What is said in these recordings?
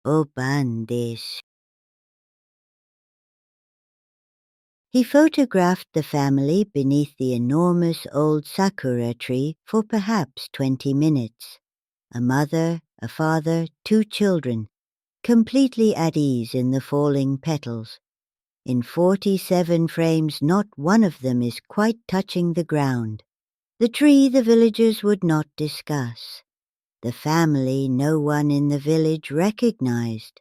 obandes. He photographed the family beneath the enormous old Sakura tree for perhaps 20 minutes. A mother, a father, 2 children, completely at ease in the falling petals. In 47 frames, not one of them is quite touching the ground. The tree the villagers would not discuss. The family no one in the village recognized.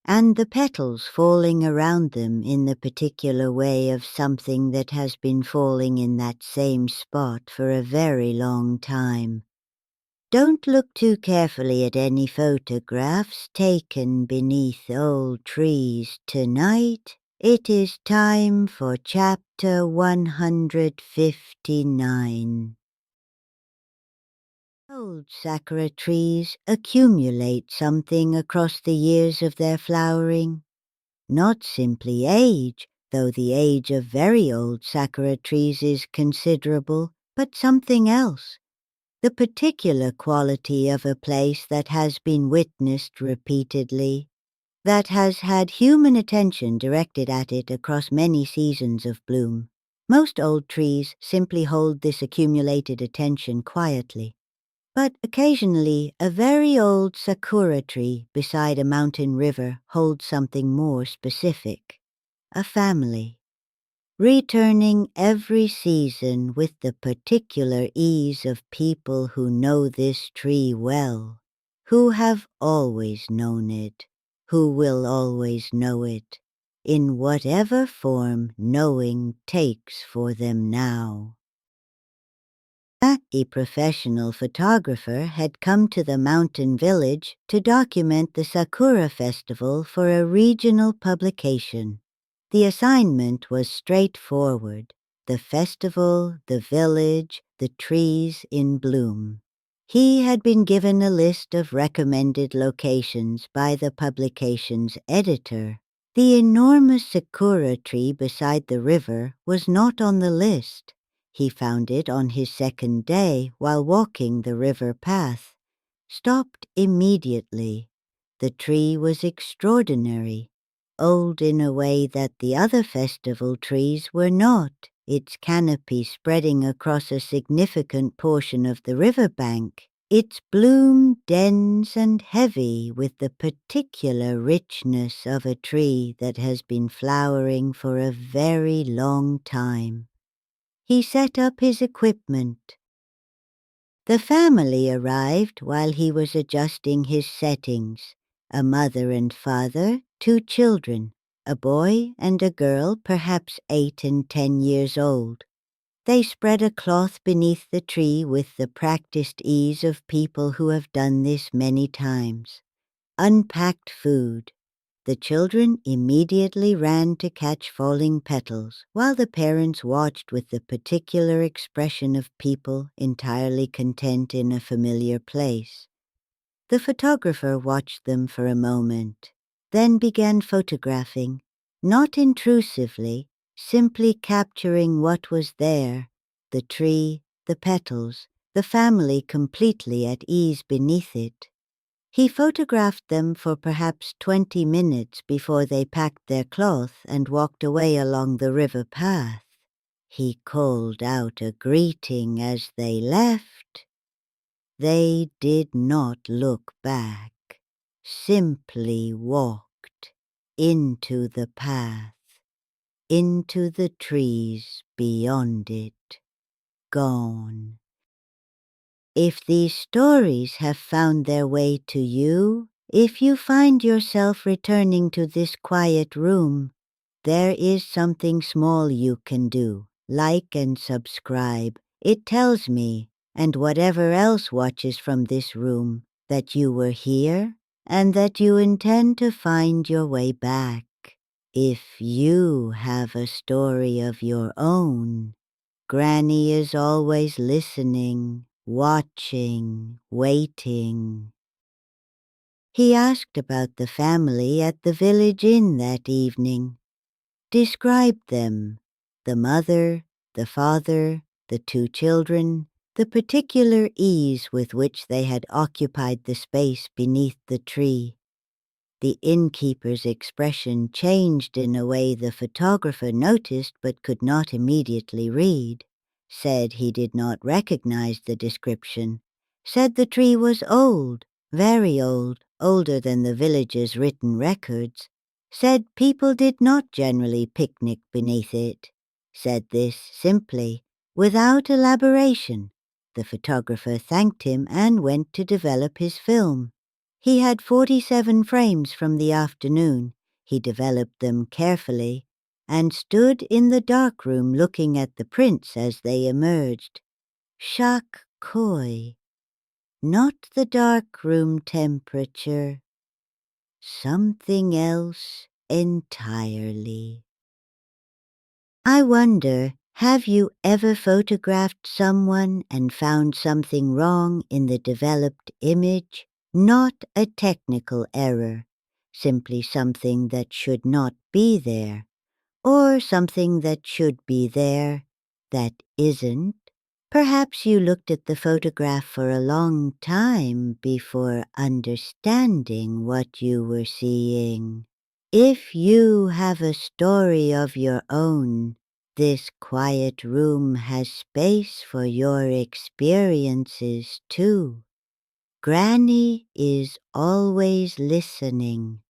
And the petals falling around them in the particular way of something that has been falling in that same spot for a very long time. Don't look too carefully at any photographs taken beneath old trees tonight. It is time for chapter 159. Old Sakura trees accumulate something across the years of their flowering. Not simply age, though the age of very old Sakura trees is considerable, but something else. The particular quality of a place that has been witnessed repeatedly, that has had human attention directed at it across many seasons of bloom. Most old trees simply hold this accumulated attention quietly. But occasionally, a very old Sakura tree beside a mountain river holds something more specific. A family, returning every season with the particular ease of people who know this tree well, who have always known it, who will always know it, in whatever form knowing takes for them now. A professional photographer had come to the mountain village to document the Sakura festival for a regional publication. The assignment was straightforward: the festival, the village, the trees in bloom. He had been given a list of recommended locations by the publication's editor. The enormous Sakura tree beside the river was not on the list. He found it on his second day while walking the river path. Stopped immediately. The tree was extraordinary, old in a way that the other festival trees were not, its canopy spreading across a significant portion of the riverbank, its bloom dense and heavy with the particular richness of a tree that has been flowering for a very long time. He set up his equipment. The family arrived while he was adjusting his settings. A mother and father, 2 children, a boy and a girl perhaps 8 and 10 years old. They spread a cloth beneath the tree with the practiced ease of people who have done this many times. Unpacked food. The children immediately ran to catch falling petals, while the parents watched with the particular expression of people entirely content in a familiar place. The photographer watched them for a moment, then began photographing, not intrusively, simply capturing what was there: the tree, the petals, the family completely at ease beneath it. He photographed them for perhaps 20 minutes before they packed their cloth and walked away along the river path. He called out a greeting as they left. They did not look back, simply walked into the path, into the trees beyond it, gone. If these stories have found their way to you, if you find yourself returning to this quiet room, there is something small you can do. Like and subscribe. It tells me, and whatever else watches from this room, that you were here and that you intend to find your way back. If you have a story of your own, Granny is always listening, watching, waiting. He asked about the family at the village inn that evening. Described them: the mother, the father, the 2 children, the particular ease with which they had occupied the space beneath the tree. The innkeeper's expression changed in a way the photographer noticed but could not immediately read. Said he did not recognize the description. Said the tree was old, very old, older than the village's written records. Said people did not generally picnic beneath it. Said this simply, without elaboration. The photographer thanked him and went to develop his film. He had 47 frames from the afternoon. He developed them carefully and stood in the dark room looking at the prints as they emerged. Shock coy. Not the dark room temperature. Something else entirely. I wonder, have you ever photographed someone and found something wrong in the developed image? Not a technical error, simply something that should not be there, or something that should be there that isn't. Perhaps you looked at the photograph for a long time before understanding what you were seeing. If you have a story of your own, this quiet room has space for your experiences too. Granny is always listening.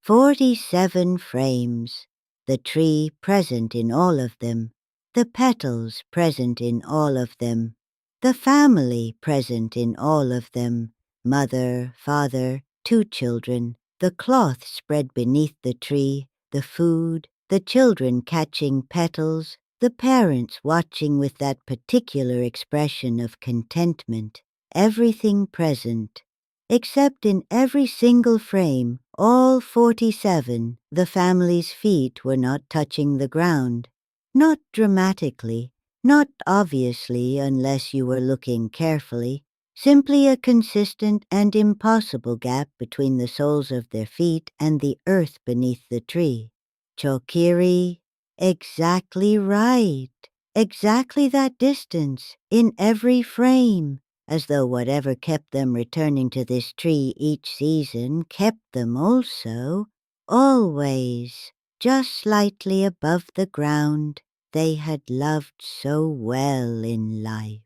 47 frames, the tree present in all of them, the petals present in all of them, the family present in all of them, mother, father, 2 children, the cloth spread beneath the tree, the food, the children catching petals, the parents watching with that particular expression of contentment, everything present. Except in every single frame, all 47, the family's feet were not touching the ground. Not dramatically, not obviously unless you were looking carefully, simply a consistent and impossible gap between the soles of their feet and the earth beneath the tree. Chokiri, exactly right. Exactly that distance, in every frame. As though whatever kept them returning to this tree each season kept them also, always, just slightly above the ground they had loved so well in life.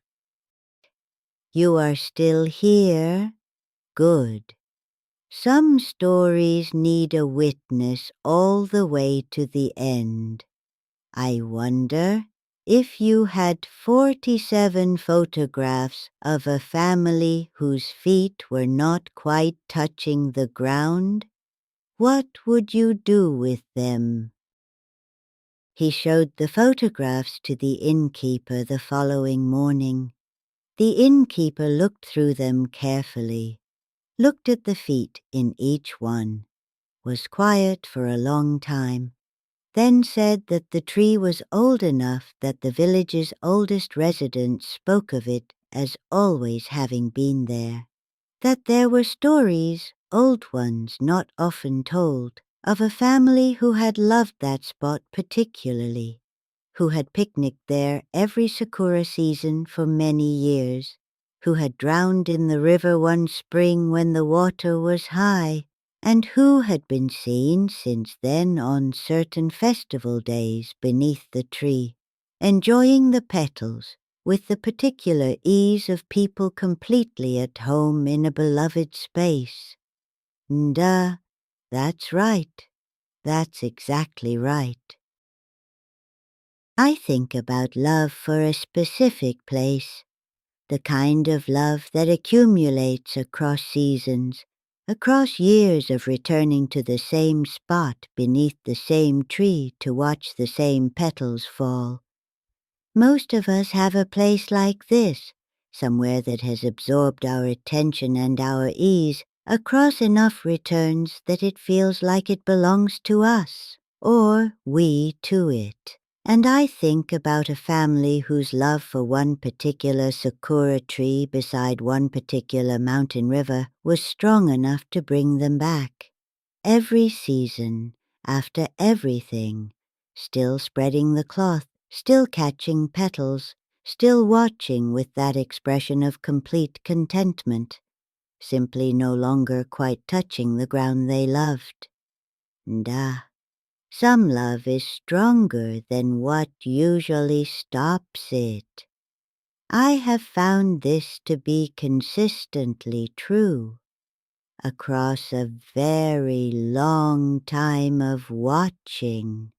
You are still here? Good. Some stories need a witness all the way to the end. I wonder if you had 47 photographs of a family whose feet were not quite touching the ground, what would you do with them? He showed the photographs to the innkeeper the following morning. The innkeeper looked through them carefully, looked at the feet in each one, was quiet for a long time, then said that the tree was old enough that the village's oldest residents spoke of it as always having been there, that there were stories, old ones not often told, of a family who had loved that spot particularly, who had picnicked there every Sakura season for many years, who had drowned in the river one spring when the water was high, and who had been seen since then on certain festival days beneath the tree, enjoying the petals with the particular ease of people completely at home in a beloved space. That's right. That's exactly right. I think about love for a specific place, the kind of love that accumulates across seasons, across years of returning to the same spot beneath the same tree to watch the same petals fall. Most of us have a place like this, somewhere that has absorbed our attention and our ease across enough returns that it feels like it belongs to us, or we to it. And I think about a family whose love for one particular Sakura tree beside one particular mountain river was strong enough to bring them back. Every season, after everything, still spreading the cloth, still catching petals, still watching with that expression of complete contentment. simply no longer quite touching the ground they loved. And some love is stronger than what usually stops it. I have found this to be consistently true across a very long time of watching.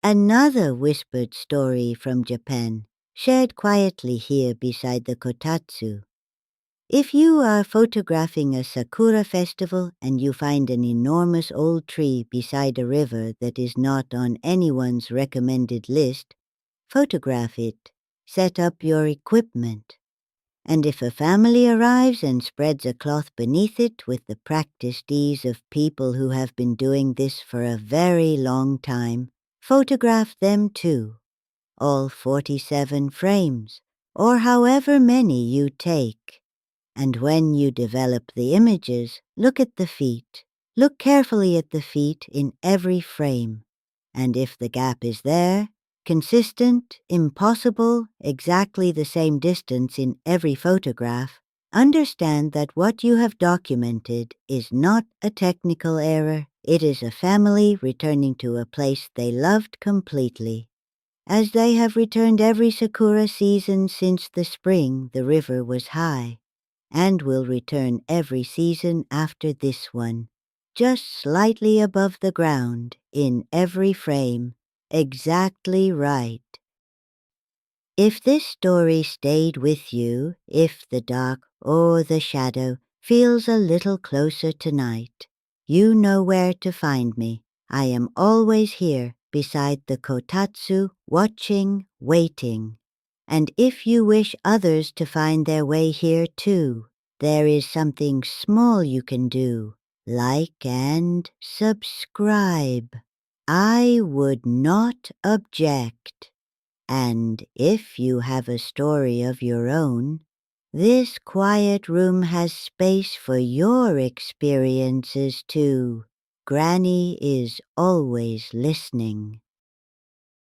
Another whispered story from Japan, shared quietly here beside the kotatsu. If you are photographing a Sakura festival and you find an enormous old tree beside a river that is not on anyone's recommended list, photograph it. Set up your equipment. And if a family arrives and spreads a cloth beneath it with the practiced ease of people who have been doing this for a very long time, photograph them too. All 47 frames, or however many you take. And when you develop the images, look at the feet. Look carefully at the feet in every frame. And if the gap is there, consistent, impossible, exactly the same distance in every photograph, understand that what you have documented is not a technical error. It is a family returning to a place they loved completely. As they have returned every Sakura season since the spring the river was high, and will return every season after this one, just slightly above the ground in every frame, exactly right. If this story stayed with you, if the dark or the shadow feels a little closer tonight, you know where to find me. I am always here beside the kotatsu, watching, waiting. And if you wish others to find their way here too, there is something small you can do. Like and subscribe. I would not object. And if you have a story of your own, this quiet room has space for your experiences too. Granny is always listening.